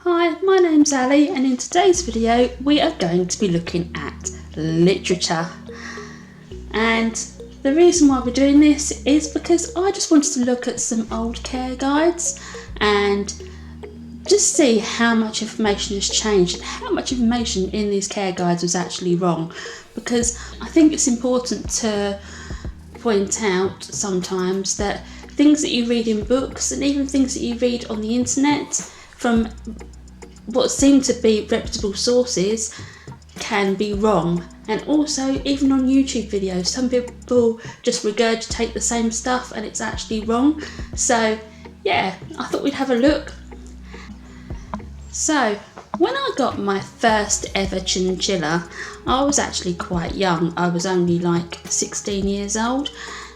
Hi, my name's Ali, and in today's video we are going to be looking at literature. And the reason why we're doing this is because I just wanted to look at some old care guides and just see how much information has changed and how much information in these care guides was actually wrong. Because I think it's important to point out sometimes that things that you read in books and even things that you read on the internet from what seem to be reputable sources can be wrong. And also even on YouTube videos, some people just regurgitate the same stuff and it's actually wrong. So yeah, I thought we'd have a look. So when I got my first ever chinchilla, I was actually quite young. I was only like 16 years old,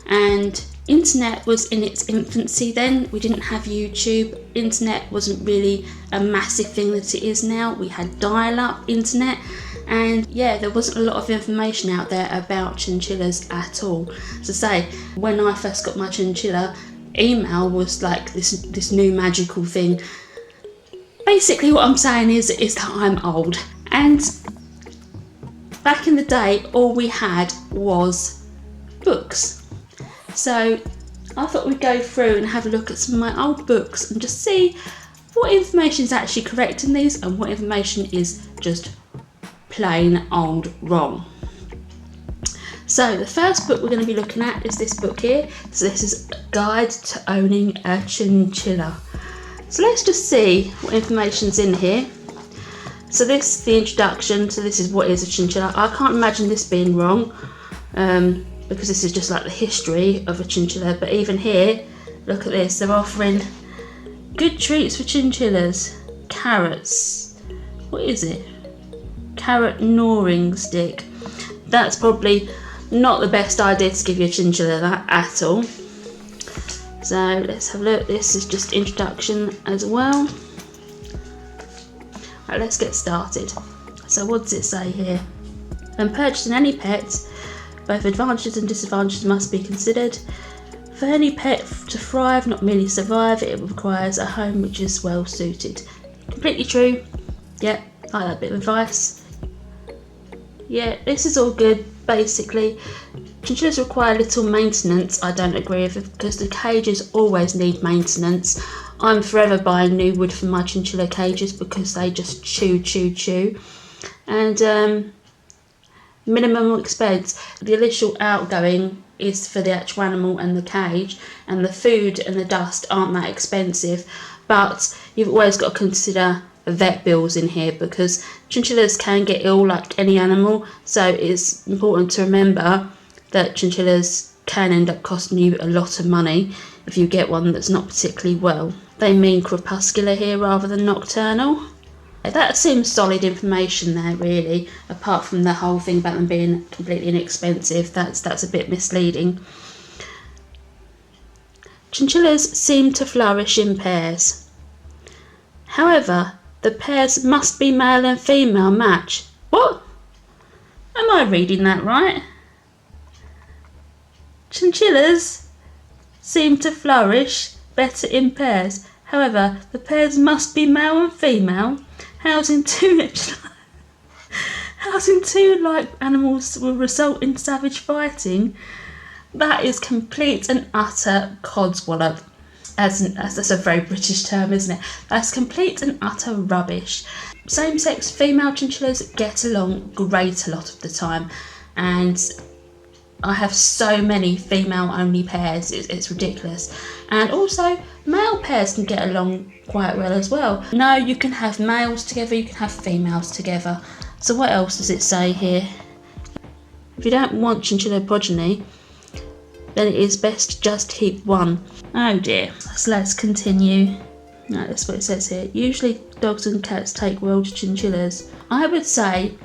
and internet was in its infancy then. We didn't have YouTube. Internet wasn't really a massive thing that it is now. We had dial-up internet, and yeah, there wasn't a lot of information out there about chinchillas at all. So say, when I first got my chinchilla, email was like this new magical thing. Basically what I'm saying is that I'm old, and back in the day all we had was books. So I thought we'd go through and have a look at some of my old books and just see what information is actually correct in these and what information is just plain old wrong. So the first book we're going to be looking at is this book here. So this is a Guide to Owning a Chinchilla. So let's just see what information's in here. So this is the introduction. So this is what is a chinchilla. I can't imagine this being wrong. Because this is just like the history of a chinchilla. But even here, look at this, they're offering good treats for chinchillas. Carrots, what is it? Carrot gnawing stick. That's probably not the best idea to give your chinchilla that at all. So let's have a look. This is just introduction as well. Right, let's get started. So what does it say here? When purchasing any pet, both advantages and disadvantages must be considered. For any pet to thrive, not merely survive, it requires a home which is well suited. Completely true. Yeah, like that bit of advice. Yeah, this is all good. Basically, chinchillas require little maintenance. I don't agree with it because the cages always need maintenance. I'm forever buying new wood for my chinchilla cages because they just chew. And minimum expense. The initial outgoing is for the actual animal and the cage, and the food and the dust aren't that expensive, but you've always got to consider vet bills in here because chinchillas can get ill like any animal. So it's important to remember that chinchillas can end up costing you a lot of money if you get one that's not particularly well. They mean crepuscular here rather than nocturnal. That seems solid information there, really, apart from the whole thing about them being completely inexpensive. That's a bit misleading. Chinchillas seem to flourish in pairs. However, the pairs must be male and female match. What? Am I reading that right? Chinchillas seem to flourish better in pairs. However, the pairs must be male and female. Housing two like animals will result in savage fighting. That is complete and utter codswallop. That's a very British term, isn't it? That's complete and utter rubbish. Same-sex female chinchillas get along great a lot of the time, and I have so many female-only pairs, it's ridiculous. And also, male pairs can get along quite well as well. No, you can have males together, you can have females together. So what else does it say here? If you don't want chinchilla progeny, then it is best to just keep one. Oh dear. So let's continue. Right, that's what it says here. Usually dogs and cats take well to chinchillas. I would say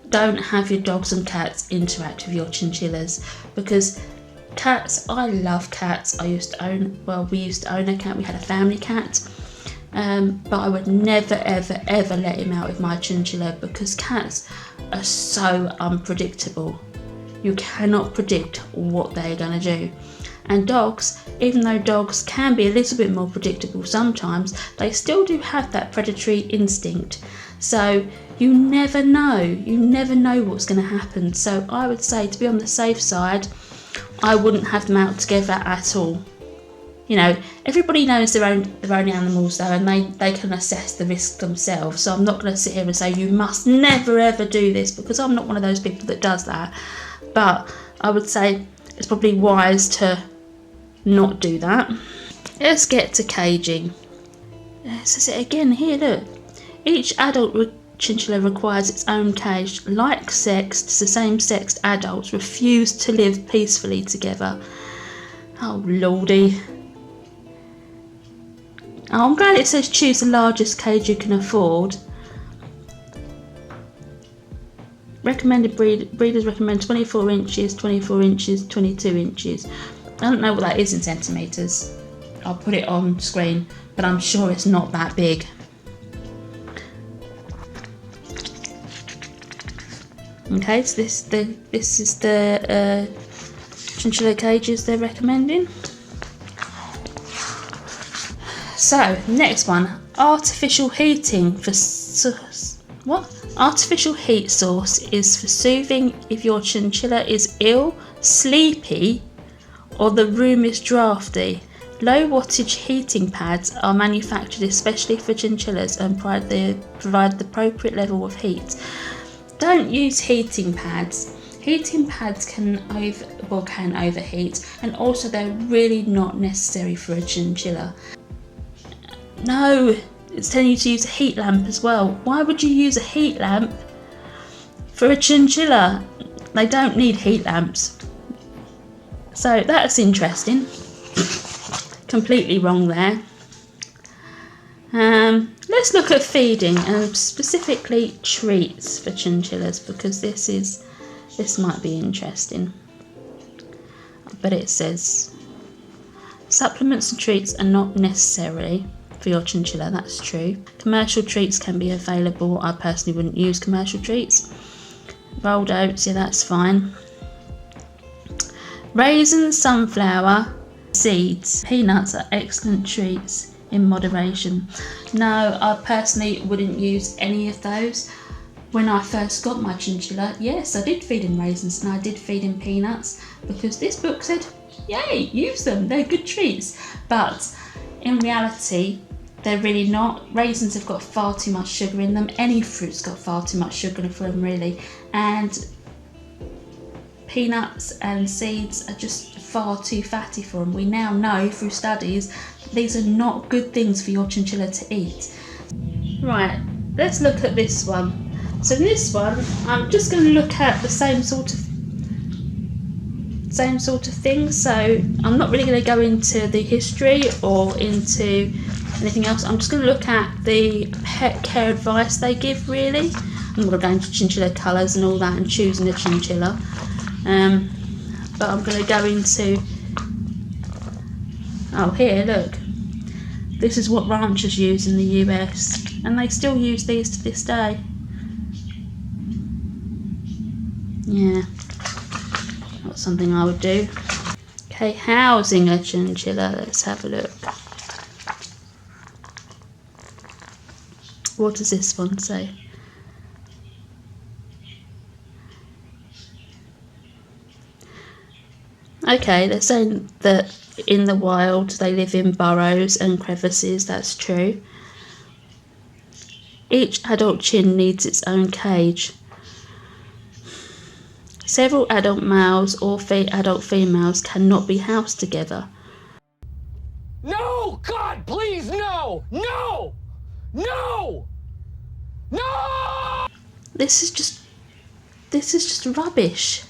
don't have your dogs and cats interact with your chinchillas, because cats, I love cats. We used to own a cat. We had a family cat, but I would never ever let him out with my chinchilla because cats are so unpredictable. You cannot predict what they're going to do. And dogs, even though dogs can be a little bit more predictable sometimes, they still do have that predatory instinct. So you never know what's going to happen. So I would say, to be on the safe side, I wouldn't have them out together at all. You know, everybody knows their own animals though, and they can assess the risk themselves. So I'm not going to sit here and say you must never ever do this, because I'm not one of those people that does that. But I would say it's probably wise to not do that. Let's get to caging. It says it again here, look. Each adult chinchilla requires its own cage. Like-sexed, same-sexed adults refuse to live peacefully together. Oh lordy. Oh, I'm glad it says choose the largest cage you can afford. Recommended breeders recommend 24 inches, 24 inches, 22 inches. I don't know what that is in centimetres. I'll put it on screen, but I'm sure it's not that big. Okay, so this is the chinchilla cages they're recommending. So next one, artificial heating for what? Artificial heat source is for soothing if your chinchilla is ill, sleepy, or the room is drafty. Low wattage heating pads are manufactured especially for chinchillas and provide the appropriate level of heat. Don't use heating pads. Heating pads can overheat, and also they're really not necessary for a chinchilla. No, it's telling you to use a heat lamp as well. Why would you use a heat lamp for a chinchilla? They don't need heat lamps. So that's interesting. Completely wrong there. Let's look at feeding, and specifically treats for chinchillas, because this might be interesting. But it says supplements and treats are not necessary for your chinchilla. That's true. Commercial treats can be available. I personally wouldn't use commercial treats. Rolled oats, yeah, that's fine. Raisins, sunflower, seeds, peanuts are excellent treats in moderation. No, I personally wouldn't use any of those. When I first got my chinchilla, yes, I did feed him raisins and I did feed him peanuts, because this book said, yay, use them, they're good treats. But in reality, they're really not. Raisins have got far too much sugar in them. Any fruit's got far too much sugar in them, really. And peanuts and seeds are just far too fatty for them. We now know through studies these are not good things for your chinchilla to eat. Right, let's look at this one. So in this one, I'm just going to look at the same sort of thing. So I'm not really going to go into the history or into anything else. I'm just going to look at the pet care advice they give, really. I'm not going to go into chinchilla colours and all that and choosing a chinchilla. But I'm going to go into, oh here, look. This is what ranchers use in the US, and they still use these to this day. Yeah, not something I would do. Okay, housing a chinchilla, let's have a look. What does this one say? Okay, they're saying that in the wild they live in burrows and crevices, that's true. Each adult chin needs its own cage. Several adult males or adult females cannot be housed together. No! God, please, no! No! No! No! This is just rubbish.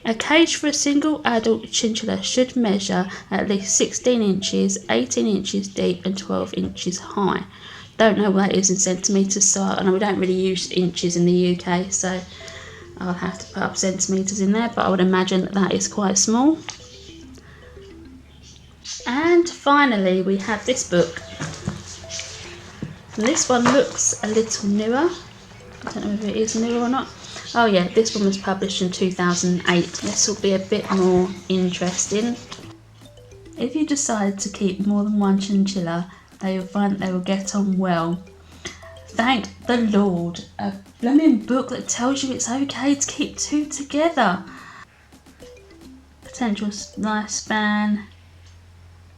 A cage for a single adult chinchilla should measure at least 16 inches, 18 inches deep and 12 inches high. Don't know what that is in centimetres, so I know we don't really use inches in the UK, so I'll have to put up centimetres in there, but I would imagine that that is quite small. And finally we have this book. And this one looks a little newer. I don't know if it is newer or not. Oh yeah, this one was published in 2008. This will be a bit more interesting. If you decide to keep more than one chinchilla, they will find they will get on well. Thank the Lord. A blooming book that tells you it's okay to keep two together. Potential lifespan.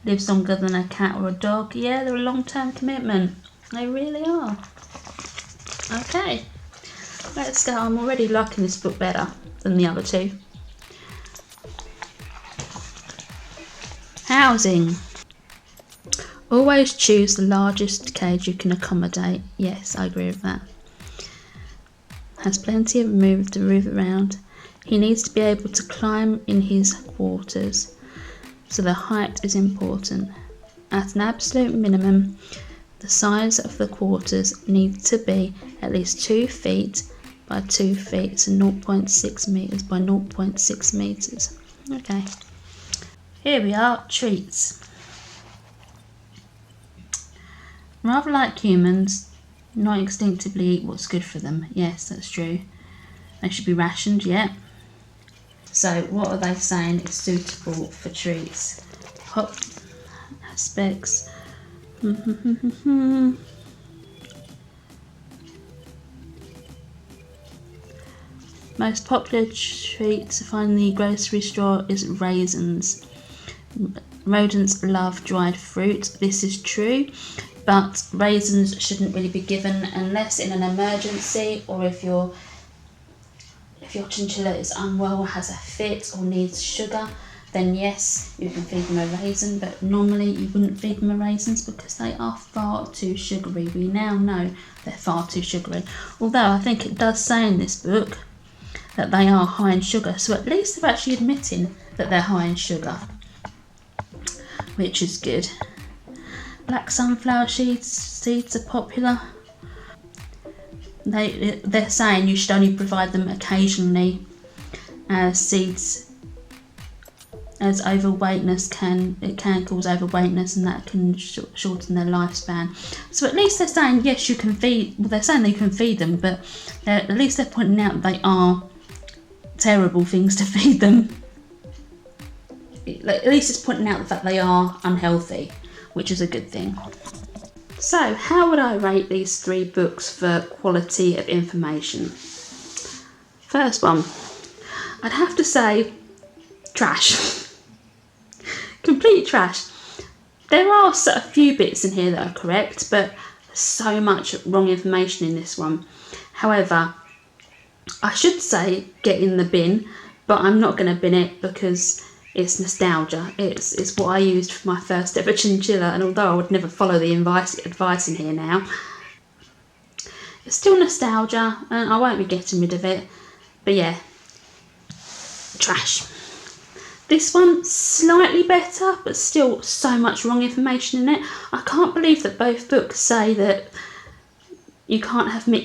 Lives longer than a cat or a dog. Yeah, they're a long-term commitment. They really are. Okay, let's go. I'm already liking this book better than the other two. Housing. Always choose the largest cage you can accommodate. Yes, I agree with that. Has plenty of room to move around. He needs to be able to climb in his quarters, so the height is important. At an absolute minimum, the size of the quarters needs to be at least 2 feet by 2 feet, so 0.6 metres by 0.6 metres. Okay. Here we are, treats. Rather like humans, not instinctively eat what's good for them. Yes, that's true. They should be rationed, yeah. So what are they saying is suitable for treats? Hot aspects. Most popular treat to find in the grocery store is raisins. Rodents love dried fruit. This is true, but raisins shouldn't really be given unless in an emergency, or if your chinchilla is unwell or has a fit or needs sugar, then yes, you can feed them a raisin, but normally you wouldn't feed them a raisins because they are far too sugary. We now know they're far too sugary. Although I think it does say in this book that they are high in sugar, so at least they're actually admitting that they're high in sugar, which is good. Black sunflower seeds are popular. They're saying you should only provide them occasionally, as seeds, as overweightness can cause overweightness, and that can shorten their lifespan. So at least they're saying yes, you can feed. Well, they're saying they can feed them, but at least they're pointing out they are terrible things to feed them. At least it's pointing out the fact they are unhealthy, which is a good thing. So, how would I rate these 3 books for quality of information? First one, I'd have to say trash. Complete trash. There are a few bits in here that are correct, but there's so much wrong information in this one. However, I should say get in the bin, but I'm not going to bin it because it's nostalgia. It's what I used for my first ever chinchilla, and although I would never follow the advice in here now, it's still nostalgia and I won't be getting rid of it. But yeah, trash. This one, slightly better, but still so much wrong information in it. I can't believe that both books say that you can't have you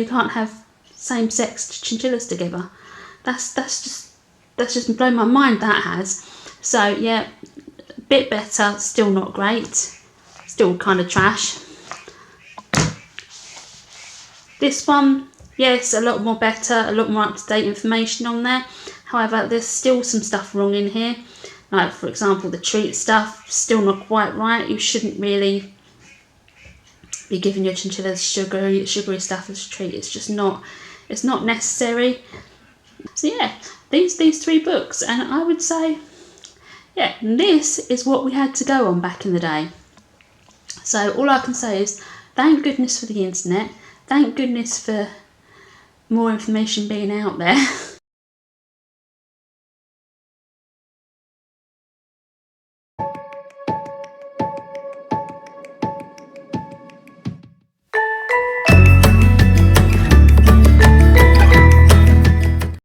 can't have same-sex chinchillas together. That's just blown my mind, that has. So yeah, a bit better, still not great, still kind of trash. This one, yes, a lot more better, a lot more up-to-date information on there. However, there's still some stuff wrong in here, like for example the treat stuff, still not quite right. You shouldn't really be giving your chinchillas sugary stuff as a treat. It's just not, it's not necessary. So yeah, these 3 books, and I would say, yeah, this is what we had to go on back in the day. So all I can say is thank goodness for the internet, thank goodness for more information being out there.